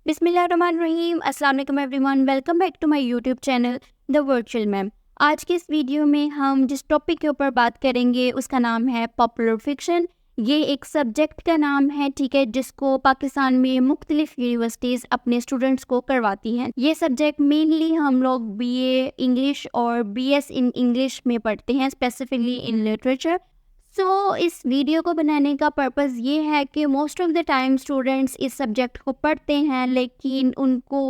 बिस्मिल्लाहिर्रहमानिर्रहीम। अस्सलाम वालेकुम everyone, welcome back to my YouTube channel the virtual ma'am. आज के इस वीडियो में हम जिस टॉपिक के ऊपर बात करेंगे उसका नाम है पॉपुलर फिक्शन। ये एक सब्जेक्ट का नाम है, ठीक है, जिसको पाकिस्तान में मुख्तलिफ यूनिवर्सिटीज़ अपने स्टूडेंट्स को करवाती हैं। ये सब्जेक्ट मेनली हम लोग बीए इंग्लिश और बीएस इन इंग्लिश में पढ़ते हैं, स्पेसिफिकली इन लिटरेचर। इस वीडियो को बनाने का पर्पज़ ये है कि most of the time students इस सब्जेक्ट को पढ़ते हैं, लेकिन उनको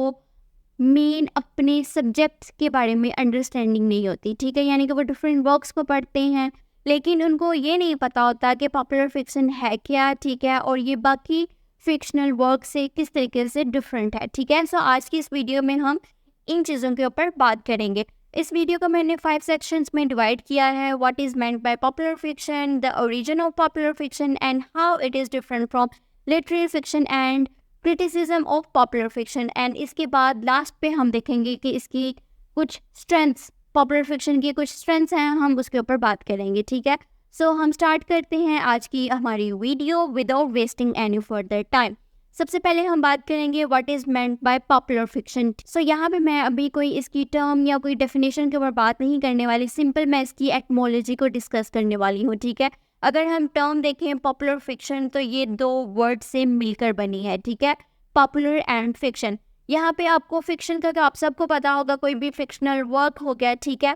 मेन अपने सब्जेक्ट्स के बारे में अंडरस्टैंडिंग नहीं होती, ठीक है। यानी कि वो डिफरेंट वर्क्स को पढ़ते हैं, लेकिन उनको ये नहीं पता होता कि पॉपुलर फिक्शन है क्या, ठीक है, और ये बाकी फिक्शनल वर्क से किस तरीके से डिफरेंट है, ठीक है। आज की इस वीडियो में हम इन चीज़ों के ऊपर बात करेंगे। इस वीडियो को मैंने 5 सेक्शंस में डिवाइड किया है। What is meant by popular fiction, the origin of popular fiction and how it is different from literary fiction and criticism of popular fiction. And इसके बाद लास्ट पे हम देखेंगे कि इसकी कुछ स्ट्रेंथ्स, पॉपुलर फिक्शन की कुछ स्ट्रेंथ्स हैं, हम उसके ऊपर बात करेंगे, ठीक है। हम स्टार्ट करते हैं आज की हमारी video without wasting any further time. सबसे पहले हम बात करेंगे what is meant by popular fiction. यहाँ पे मैं अभी कोई इसकी टर्म या कोई डेफिनेशन के ऊपर बात नहीं करने वाली, सिंपल मैं इसकी एटमोलॉजी को डिस्कस करने वाली हूँ, ठीक है। अगर हम टर्म देखें पॉपुलर फिक्शन, तो ये 2 वर्ड से मिलकर बनी है, ठीक है, पॉपुलर एंड फिक्शन। यहाँ पे आपको फिक्शन का तो आप सबको पता होगा, कोई भी फिक्शनल वर्क हो गया, ठीक है,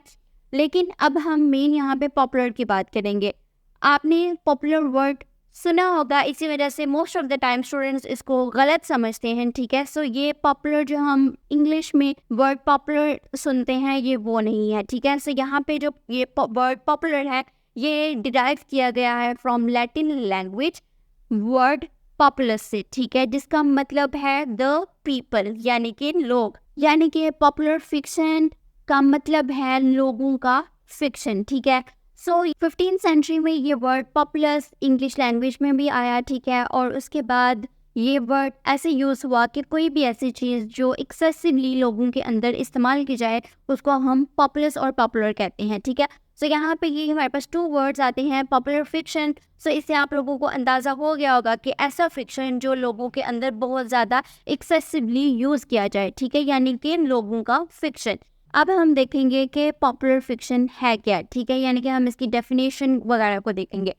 लेकिन अब हम मेन यहाँ पे पॉपुलर की बात करेंगे। आपने पॉपुलर वर्ड सुना होगा, इसी वजह से most of the time students इसको गलत समझते हैं, ठीक है। ये पॉपुलर जो हम इंग्लिश में वर्ड पॉपुलर सुनते हैं, ये वो नहीं है, ठीक है। यहाँ पे जो ये वर्ड पॉपुलर है, ये डिराइव किया गया है from Latin language word populace से, ठीक है, जिसका मतलब है द पीपल, यानी कि लोग। यानी कि पॉपुलर फिक्शन का मतलब है लोगों का फिक्शन, ठीक है। 15th सेंचुरी में ये वर्ड पॉपुलस इंग्लिश लैंग्वेज में भी आया, ठीक है, और उसके बाद ये वर्ड ऐसे यूज़ हुआ कि कोई भी ऐसी चीज़ जो एक्सेसिवली लोगों के अंदर इस्तेमाल की जाए उसको हम पॉपुलस और पॉपुलर कहते हैं, ठीक है। यहाँ पे ये हमारे पास 2 वर्ड्स आते हैं, पॉपुलर फिक्शन। इससे आप लोगों को अंदाज़ा हो गया होगा कि ऐसा फिक्शन जो लोगों के अंदर बहुत ज़्यादा एक्सेसिवली यूज़ किया जाए, ठीक है, यानी कि लोगों का फिक्शन। अब हम देखेंगे कि पॉपुलर फिक्शन है क्या, ठीक है, यानी कि हम इसकी डेफिनेशन वगैरह को देखेंगे।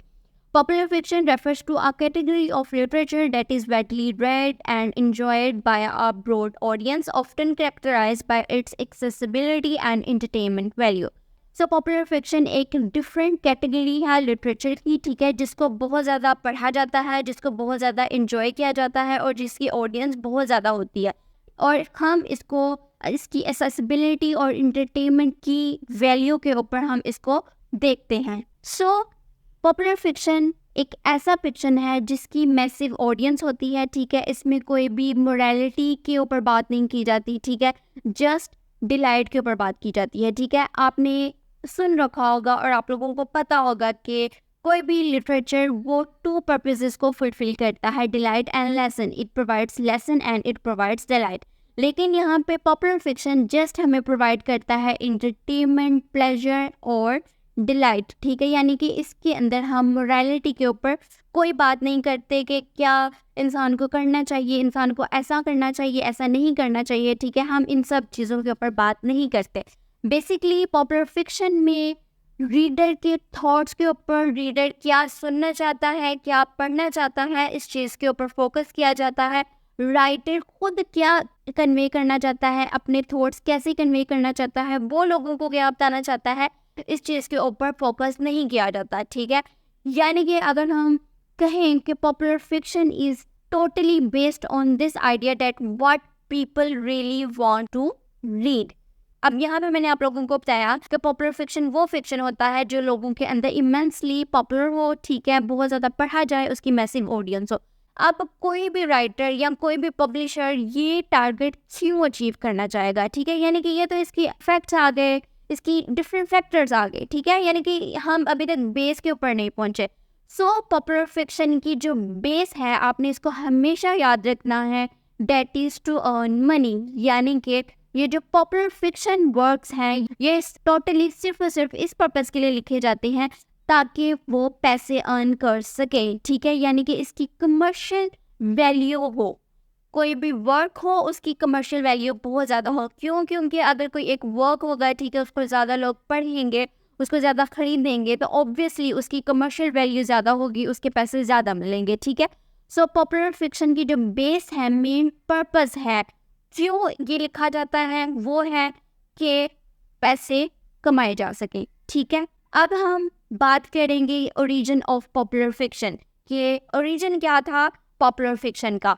Popular fiction refers to a category of literature that is widely read and enjoyed by a broad audience, often characterized by its accessibility and entertainment value. Popular fiction एक different category है literature की, ठीक है, जिसको बहुत ज़्यादा पढ़ा जाता है, जिसको बहुत ज़्यादा enjoy किया जाता है और जिसकी audience बहुत ज़्यादा होती है, और हम इसको इसकी accessibility और entertainment की value के ऊपर हम इसको देखते हैं। पॉपुलर फिक्शन एक ऐसा फिक्शन है जिसकी मैसिव ऑडियंस होती है, ठीक है, इसमें कोई भी मोरालिटी के ऊपर बात नहीं की जाती, ठीक है, जस्ट डिलाइट के ऊपर बात की जाती है, ठीक है। आपने सुन रखा होगा और आप लोगों को पता होगा कि कोई भी लिटरेचर वो 2 पर्पसेस को फुलफिल करता है, delight and lesson. It provides lesson and it provides delight. लेकिन यहाँ पे पॉपुलर फिक्शन जस्ट हमें प्रोवाइड करता है इंटरटेनमेंट, प्लेजर और डिलाइट, ठीक है, यानी कि इसके अंदर हम मोरालिटी के ऊपर कोई बात नहीं करते कि क्या इंसान को करना चाहिए, इंसान को ऐसा करना चाहिए, ऐसा नहीं करना चाहिए, ठीक है, हम इन सब चीज़ों के ऊपर बात नहीं करते। बेसिकली पॉपुलर फिक्शन में रीडर के थॉट्स के ऊपर, रीडर क्या सुनना चाहता है, क्या पढ़ना चाहता है, इस चीज़ के ऊपर फोकस किया जाता है। राइटर खुद क्या कन्वे करना चाहता है, अपने थॉट्स कैसे कन्वे करना चाहता है, वो लोगों को क्या बताना चाहता है, इस चीज़ के ऊपर फोकस नहीं किया जाता, ठीक है। यानी कि अगर हम कहें कि popular fiction is totally based on this idea that what people really want to read. अब यहाँ पे मैंने आप लोगों को बताया कि पॉपुलर फिक्शन वो फिक्शन होता है जो लोगों के अंदर इमेंसली पॉपुलर हो, ठीक है, बहुत ज़्यादा पढ़ा जाए, उसकी मैसिव ऑडियंस हो। अब कोई भी राइटर या कोई भी पब्लिशर ये टारगेट क्यों अचीव करना चाहेगा, ठीक है, यानी कि ये तो इसकी फैक्ट्स आ गए, इसकी डिफरेंट फैक्टर्स आ गए, ठीक है, यानी कि हम अभी तक बेस के ऊपर नहीं पहुंचे। पॉपुलर फिक्शन की जो बेस है, आपने इसको हमेशा याद रखना है, that is to earn money. यानी कि ये जो पॉपुलर फिक्शन वर्क्स हैं, ये टोटली सिर्फ और सिर्फ इस पर्पज़ के लिए लिखे जाते हैं ताकि वो पैसे अर्न कर सके, ठीक है, यानी कि इसकी कमर्शियल वैल्यू हो। कोई भी वर्क हो उसकी कमर्शियल वैल्यू बहुत ज़्यादा हो। क्यों? क्योंकि अगर कोई एक वर्क होगा, ठीक है, उसको ज़्यादा लोग पढ़ेंगे, उसको ज़्यादा खरीदेंगे, तो ऑब्वियसली उसकी कमर्शियल वैल्यू ज़्यादा होगी, उसके पैसे ज़्यादा मिलेंगे, ठीक है। सो पॉपुलर फिक्शन की जो बेस है, मेन पर्पस है क्यों ये लिखा जाता है, वो है कि पैसे कमाए जा सके, ठीक है। अब हम बात करेंगे ओरिजिन ऑफ पॉपुलर फिक्शन, कि ओरिजिन क्या था पॉपुलर फिक्शन का।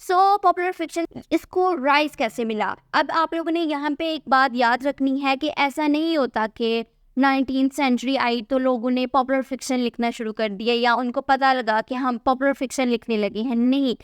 सो पॉपुलर फिक्शन इसको राइज कैसे मिला। अब आप लोगों ने यहाँ पे एक बात याद रखनी है कि ऐसा नहीं होता कि 19th सेंचुरी आई तो लोगों ने पॉपुलर फिक्शन लिखना शुरू कर दिया या उनको पता लगा कि हम पॉपुलर फिक्शन लिखने लगे हैं। नहीं,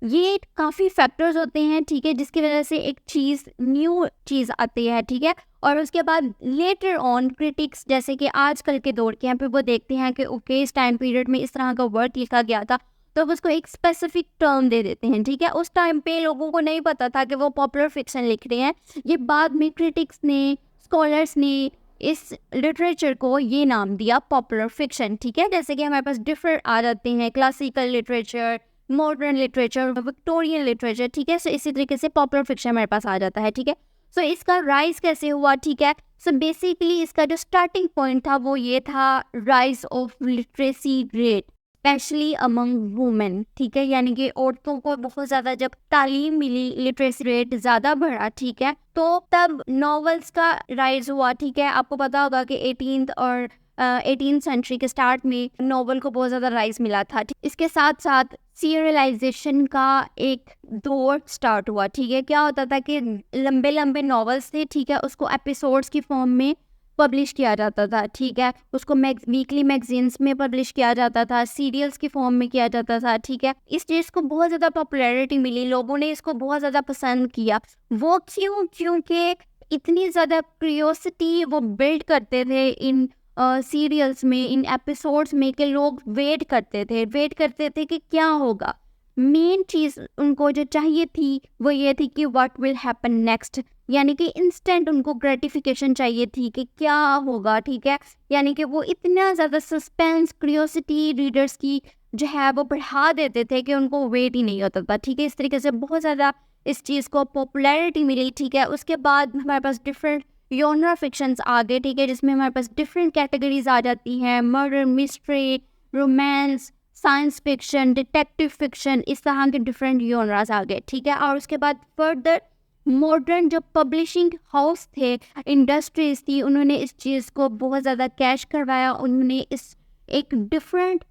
ये काफ़ी फैक्टर्स होते हैं, ठीक है, जिसकी वजह से एक चीज़, न्यू चीज़ आती है, ठीक है। और उसके बाद लेटर ऑन क्रिटिक्स, जैसे कि आजकल के दौर के यहाँ पे वो देखते हैं कि ओके इस टाइम पीरियड में इस तरह का वर्क लिखा गया था, तो अब उसको एक स्पेसिफिक टर्म दे देते हैं, ठीक है। उस टाइम पे लोगों को नहीं पता था कि वो पॉपुलर फिक्शन लिख रहे हैं। ये बाद में क्रिटिक्स ने, स्कॉलर्स ने इस लिटरेचर को ये नाम दिया पॉपुलर फिक्शन, ठीक है। जैसे कि हमारे पास डिफरेंट आ जाते हैं, classical literature, modern literature, Victorian literature, ठीक है। सो इसी तरीके से पॉपुलर फिक्शन हमारे पास आ जाता है, ठीक है। सो इसका राइज कैसे हुआ, ठीक है। सो बेसिकली इसका जो स्टार्टिंग पॉइंट था वो ये था, rise of literacy rate specially among women, ठीक है। यानी कि औरतों को बहुत ज़्यादा जब तालीम मिली, लिटरेसी रेट ज़्यादा बढ़ा, ठीक है, तो तब नॉवेल्स का राइज हुआ, ठीक है। आपको पता होगा कि 18th और 18th सेंचुरी के स्टार्ट में नॉवल को बहुत ज़्यादा राइज मिला था। इसके साथ साथ सीरियलाइजेशन का एक दौर स्टार्ट हुआ, ठीक है। क्या होता था कि लंबे लंबे नॉवेल्स थे, ठीक है, उसको एपिसोड्स की फॉर्म में पब्लिश किया जाता था, ठीक है। उसको वीकली मैगजीन्स में पब्लिश किया जाता था, सीरियल्स की फॉर्म में किया जाता था, ठीक है। इस चीज़ को बहुत ज़्यादा पॉपुलैरिटी मिली, लोगों ने इसको बहुत ज़्यादा पसंद किया। वो क्यों? क्योंकि इतनी ज़्यादा क्यूरियोसिटी वो बिल्ड करते थे इन सीरियल्स में, इन एपिसोड्स में, कि लोग वेट करते थे कि क्या होगा। मेन चीज़ उनको जो चाहिए थी वो ये थी कि व्हाट विल हैपन नेक्स्ट, यानी कि इंस्टेंट उनको ग्रेटिफिकेशन चाहिए थी कि क्या होगा, ठीक है। यानी कि वो इतना ज़्यादा सस्पेंस, क्यूरियोसिटी रीडर्स की जो है वो बढ़ा देते थे कि उनको वेट ही नहीं होता था, ठीक है। इस तरीके से बहुत ज़्यादा इस चीज़ को पॉपुलैरिटी मिली, ठीक है। उसके बाद हमारे पास डिफरेंट जॉनरा फिक्शंस आ गए, ठीक है, जिसमें हमारे पास डिफरेंट कैटेगरीज आ जाती हैं, murder, mystery, romance, science fiction, detective fiction, इस तरह के डिफरेंट जॉनरास आ गए, ठीक है। और उसके बाद फर्दर मॉडर्न जो पब्लिशिंग हाउस थे, इंडस्ट्रीज थी, उन्होंने इस चीज़ को बहुत ज़्यादा कैश करवाया, उन्होंने इस एक डिफरेंट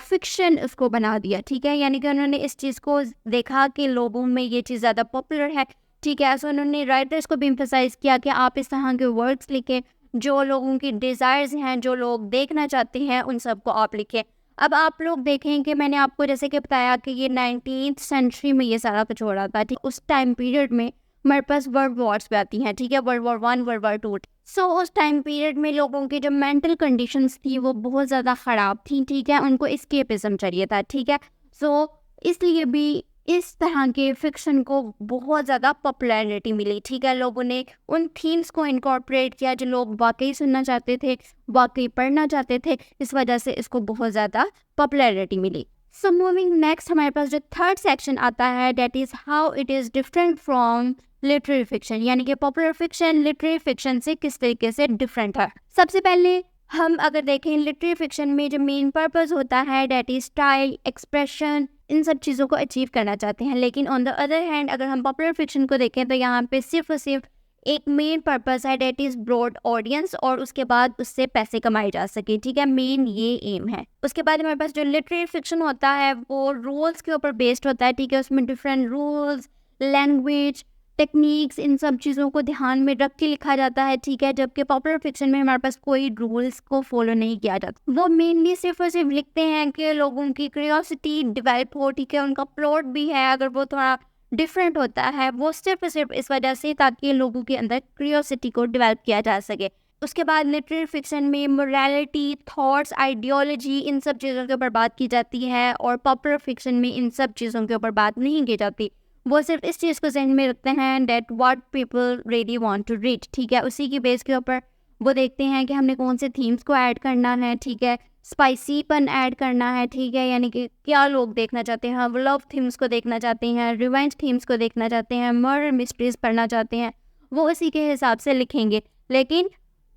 फिक्शन उसको बना दिया, ठीक है। यानी कि उन्होंने इस चीज़ को देखा कि लोगों में ये चीज़ ज़्यादा पॉपुलर है, ठीक है। सो उन्होंने राइटर्स को भी एम्फसाइज किया कि आप इस तरह के वर्ड्स लिखें, जो लोगों की डिज़ायर्स हैं, जो लोग देखना चाहते हैं, उन सबको आप लिखें। अब आप लोग देखें कि मैंने आपको जैसे कि बताया कि ये 19th सेंचुरी में ये सारा कुछ हो रहा था, ठीक। उस टाइम पीरियड में हमारे पास वर्ल्ड वॉर्स भी आती हैं, ठीक है, World War I, World War II। सो उस टाइम पीरियड में लोगों की जो मेंटल कंडीशंस थी वो बहुत ज़्यादा ख़राब थी, ठीक है, उनको एस्केपिज्म चाहिए था, ठीक है। सो इसलिए भी इस तरह के फिक्शन को बहुत ज़्यादा पॉपुलैरिटी मिली, ठीक है। लोगों ने उन थीम्स को इनकॉर्पोरेट किया जो लोग वाकई सुनना चाहते थे, वाकई पढ़ना चाहते थे, इस वजह से इसको बहुत ज़्यादा पॉपुलैरिटी मिली। सो मूविंग नेक्स्ट, हमारे पास जो थर्ड सेक्शन आता है, that is how it is different from literary fiction, यानी कि पॉपुलर फिक्शन लिटरेरी फिक्शन से किस तरीके से डिफरेंट है। सबसे पहले हम अगर देखें लिटरेरी फिक्शन में जो मेन पर्पस होता है, डेट इज स्टाइल, एक्सप्रेशन, इन सब चीज़ों को अचीव करना चाहते हैं। लेकिन ऑन द अदर हैंड अगर हम पॉपुलर फिक्शन को देखें तो यहाँ पे सिर्फ और सिर्फ एक मेन पर्पस है, डेट इज़ ब्रॉड ऑडियंस, और उसके बाद उससे पैसे कमाए जा सके, ठीक है। मेन ये एम है। उसके बाद हमारे पास जो लिटरेरी फिक्शन होता है वो रूल्स के ऊपर बेस्ड होता है, ठीक है। उसमें डिफरेंट रूल्स, लैंग्वेज, टेक्निक्स, इन सब चीज़ों को ध्यान में रख के लिखा जाता है, ठीक है। जबकि पॉपुलर फिक्शन में हमारे पास कोई रूल्स को फॉलो नहीं किया जाता। वो मेनली सिर्फ और सिर्फ लिखते हैं कि लोगों की क्यूरियोसिटी डेवलप हो, ठीक है। उनका प्लॉट भी है अगर वो थोड़ा डिफरेंट होता है, वो सिर्फ और सिर्फ इस वजह से ताकि लोगों के अंदर क्यूरियोसिटी को डेवलप किया जा सके। उसके बाद लिटरेरी फिक्शन में मोरालिटी, थॉट्स, आइडियोलॉजी, इन सब चीज़ों के ऊपर बात की जाती है, और पॉपुलर फिक्शन में इन सब चीज़ों के ऊपर बात नहीं की जाती। वो सिर्फ इस चीज़ को ज़हन में रखते हैं that what people really want to read, ठीक है। उसी की बेस के ऊपर वो देखते हैं कि हमने कौन से थीम्स को ऐड करना है, ठीक है। स्पाइसीपन ऐड करना है, ठीक है, यानी कि क्या लोग देखना चाहते हैं, वो लव थीम्स को देखना चाहते हैं, रिवेंज थीम्स को देखना चाहते हैं, मर्डर मिस्ट्रीज पढ़ना चाहते हैं, वो उसी के हिसाब से लिखेंगे। लेकिन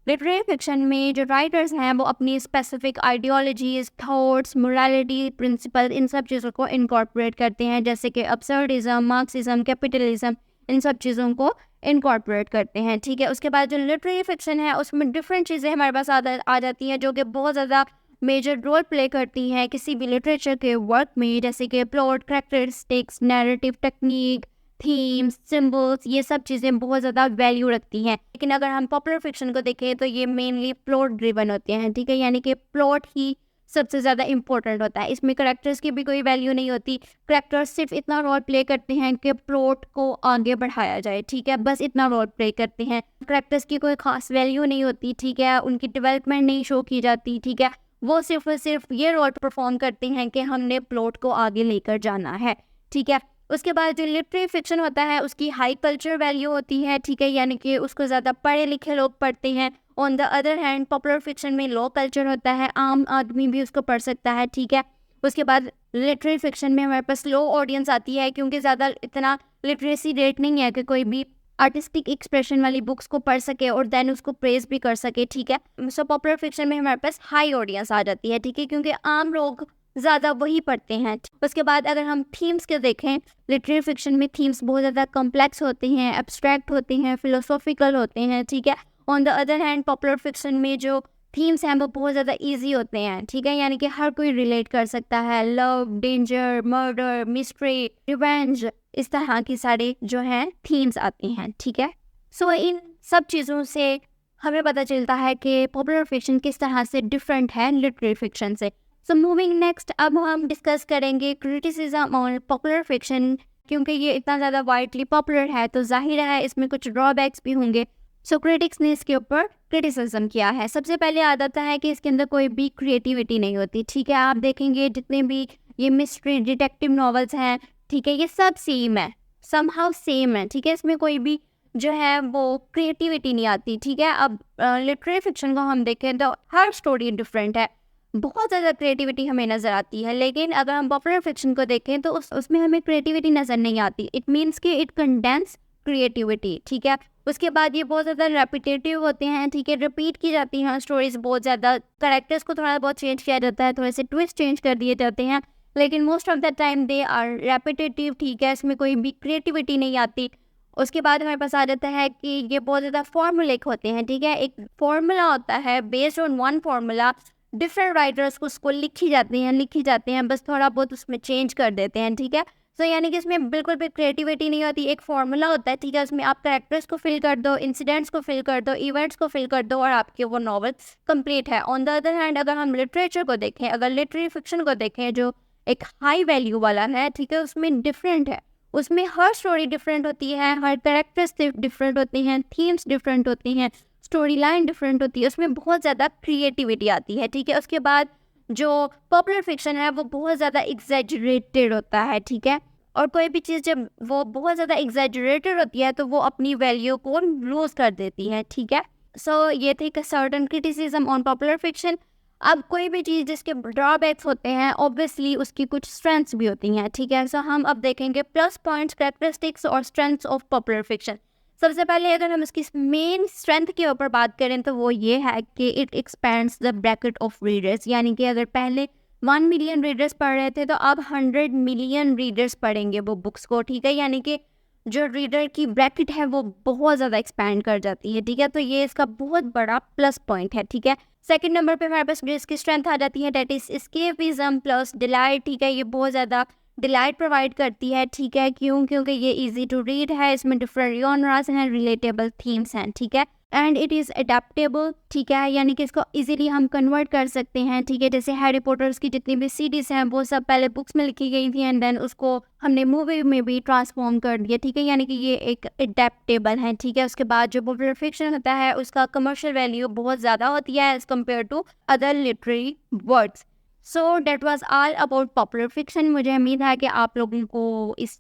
लिटरेरी फिक्शन में जो राइटर्स हैं वो अपनी specific ideologies, thoughts, morality, principle, इन सब चीज़ों को इनकॉर्पोरेट करते हैं, जैसे कि अब्सर्डिज्म, मार्क्सिज्म, कैपिटलिज्म, इन सब चीज़ों को इनकॉर्पोरेट करते हैं, ठीक है। उसके बाद जो लिटरेरी फिक्शन है उसमें डिफरेंट चीज़ें हमारे पास आ जाती हैं जो कि बहुत ज़्यादा मेजर रोल प्ले करती हैं किसी भी लिटरेचर के वर्क में, जैसे कि plot, characteristics, narrative technique, themes, symbols, ये सब चीज़ें बहुत ज़्यादा वैल्यू रखती हैं। लेकिन अगर हम पॉपुलर फिक्शन को देखें तो ये मेनली प्लॉट ड्रिवन होते हैं, ठीक है, यानी कि प्लॉट ही सबसे ज़्यादा इंपॉर्टेंट होता है। इसमें करेक्टर्स की भी कोई वैल्यू नहीं होती, करेक्टर्स सिर्फ इतना रोल प्ले करते हैं कि प्लॉट को आगे बढ़ाया जाए, ठीक है, बस इतना रोल प्ले करते हैं। करेक्टर्स की कोई खास वैल्यू नहीं होती, ठीक है, उनकी डेवलपमेंट नहीं शो की जाती, ठीक है, वो सिर्फ और सिर्फ ये रोल परफॉर्म करते हैं कि हमने प्लॉट को आगे लेकर जाना है, ठीक है। उसके बाद जो लिटरेरी फिक्शन होता है उसकी हाई कल्चर वैल्यू होती है, ठीक है, यानी कि उसको ज़्यादा पढ़े लिखे लोग पढ़ते हैं। On the other hand popular fiction में लो कल्चर होता है, आम आदमी भी उसको पढ़ सकता है, ठीक है। उसके बाद लिटरेरी फिक्शन में हमारे पास लो ऑडियंस आती है क्योंकि ज़्यादा इतना लिटरेसी रेट नहीं है कि कोई भी आर्टिस्टिक एक्सप्रेशन वाली बुक्स को पढ़ सके और देन उसको प्रेज भी कर सके, ठीक है। सो पॉपुलर फिक्शन में हमारे पास हाई ऑडियंस आ जाती है, ठीक है, क्योंकि आम लोग ज़्यादा वही पढ़ते हैं। उसके बाद अगर हम थीम्स के देखें, लिटरेरी फिक्शन में थीम्स बहुत ज़्यादा कॉम्प्लेक्स होते हैं, एब्स्ट्रैक्ट होते हैं, फिलोसॉफिकल होते हैं, ठीक है। On the other hand popular fiction में जो थीम्स हैं वो बहुत ज़्यादा ईजी होते हैं, ठीक है, यानी कि हर कोई रिलेट कर सकता है। Love, danger, murder, mystery, revenge, इस तरह की सारे जो हैं थीम्स आती हैं, ठीक है। सो इन सब चीज़ों से हमें पता चलता है कि पॉपुलर फिक्शन किस तरह से डिफरेंट है लिटरेरी फिक्शन से। सो मूविंग नेक्स्ट, अब हम डिस्कस करेंगे क्रिटिसिज्म ऑन पॉपुलर फिक्शन। क्योंकि ये इतना ज़्यादा वाइडली पॉपुलर है तो जाहिर है इसमें कुछ ड्रॉबैक्स भी होंगे। सो क्रिटिक्स ने इसके ऊपर क्रिटिसिज्म किया है। सबसे पहले आ जाता है कि इसके अंदर कोई भी क्रिएटिविटी नहीं होती, ठीक है। आप देखेंगे जितने भी ये मिस्ट्री डिटेक्टिव नॉवेल्स हैं, ठीक है, ये सब सेम है, समहाउ सेम है, ठीक है, इसमें कोई भी जो है वो क्रिएटिविटी नहीं आती, ठीक है। अब लिटरेरी फिक्शन को हम देखें तो हर स्टोरी डिफरेंट है, बहुत ज़्यादा क्रिएटिविटी हमें नज़र आती है। लेकिन अगर हम पॉपुलर फिक्शन को देखें तो उसमें हमें क्रिएटिविटी नज़र नहीं आती। इट मीन्स कि इट कंडेंस क्रिएटिविटी, ठीक है। उसके बाद ये बहुत ज़्यादा रेपिटेटिव होते हैं, ठीक है, रिपीट की जाती हैं स्टोरीज बहुत ज़्यादा, कैरेक्टर्स को थोड़ा बहुत चेंज किया जाता है, थोड़े से ट्विस्ट चेंज कर दिए जाते हैं, लेकिन most of the time they are repetitive, ठीक है, इसमें कोई भी क्रिएटिविटी नहीं आती। उसके बाद हमारे पास आ जाता है कि ये बहुत ज़्यादा फॉर्मूलिक होते हैं, ठीक है, एक फॉर्मूला होता है, based on one formula different writers को उसको लिखी जाते हैं, बस थोड़ा बहुत उसमें चेंज कर देते हैं, ठीक है। सो यानी कि इसमें बिल्कुल भी क्रिएटिविटी नहीं होती, एक फॉर्मूला होता है, ठीक है, उसमें आप कैरेक्टर्स को फिल कर दो, इंसिडेंट्स को फिल कर दो, इवेंट्स को फिल कर दो और आपके वो नॉवल कंप्लीट है। ऑन द अदर हैंड अगर हम लिटरेचर को देखें, अगर लिटरेरी फिक्शन को देखें जो एक हाई वैल्यू वाला है, ठीक है, उसमें डिफरेंट है, उसमें हर स्टोरी डिफरेंट होती है, हर कैरेक्टर्स डिफरेंट होते हैं, थीम्स डिफरेंट होती हैं, स्टोरी लाइन डिफरेंट होती है, उसमें बहुत ज़्यादा क्रिएटिविटी आती है, ठीक है। उसके बाद जो पॉपुलर फिक्शन है वो बहुत ज़्यादा एग्जैजरेटेड होता है, ठीक है, और कोई भी चीज़ जब वो बहुत ज़्यादा एग्जैजरेटेड होती है तो वो अपनी वैल्यू को लूज कर देती है, ठीक है। सो ये थे certain criticism on popular fiction. अब कोई भी चीज़ जिसके ड्रॉबैक्स होते हैं ऑब्वियसली उसकी कुछ स्ट्रेंथ्स भी होती हैं, ठीक है। सो हम अब देखेंगे प्लस पॉइंट्स, कैरेक्टरिस्टिक्स और स्ट्रेंथ्स ऑफ पॉपुलर फिक्शन। सबसे पहले अगर हम इसकी मेन स्ट्रेंथ के ऊपर बात करें तो वो ये है कि it expends the bracket of readers, यानी कि अगर पहले 1 मिलियन रीडर्स पढ़ रहे थे तो अब 100 मिलियन रीडर्स पढ़ेंगे वो बुक्स को, ठीक है, यानी कि जो रीडर की ब्रैकेट है वो बहुत ज़्यादा एक्सपैंड कर जाती है, ठीक है। तो ये इसका बहुत बड़ा प्लस पॉइंट है, ठीक है। सेकंड नंबर पे हमारे पास जो इसकी स्ट्रेंथ आ जाती है that is escapism plus delight, ठीक है, ये बहुत ज़्यादा डिलाइट प्रोवाइड करती है, ठीक है, क्योंकि ये इजी टू रीड है, इसमें डिफरेंट जॉनरास हैं, रिलेटेबल थीम्स हैं, ठीक है, एंड इट इज़ अडेप्टेबल, ठीक है, यानी कि इसको इजीली हम कन्वर्ट कर सकते हैं, ठीक है। जैसे हैरी पॉटर्स की जितनी भी सीरीज हैं वो सब पहले बुक्स में लिखी गई थी एंड देन उसको हमने मूवी में भी ट्रांसफॉर्म कर दिया, ठीक है, यानी कि ये एक अडेप्टेबल है, ठीक है। उसके बाद जो पॉपुलर फिक्शन होता है उसका कमर्शियल वैल्यू बहुत ज़्यादा होती है as compare to other literary words. So that was all about popular fiction. मुझे उम्मीद है कि आप लोगों को इस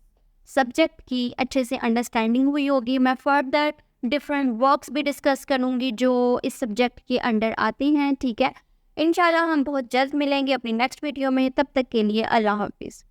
सब्जेक्ट की अच्छे से अंडरस्टैंडिंग हुई होगी। मैं फर्दर डिफरेंट वर्क्स भी डिस्कस करूँगी जो इस सब्जेक्ट के अंडर आते हैं, ठीक है। इंशाल्लाह हम बहुत जल्द मिलेंगे अपनी नेक्स्ट वीडियो में। तब तक के लिए अल्लाह हाफिज़।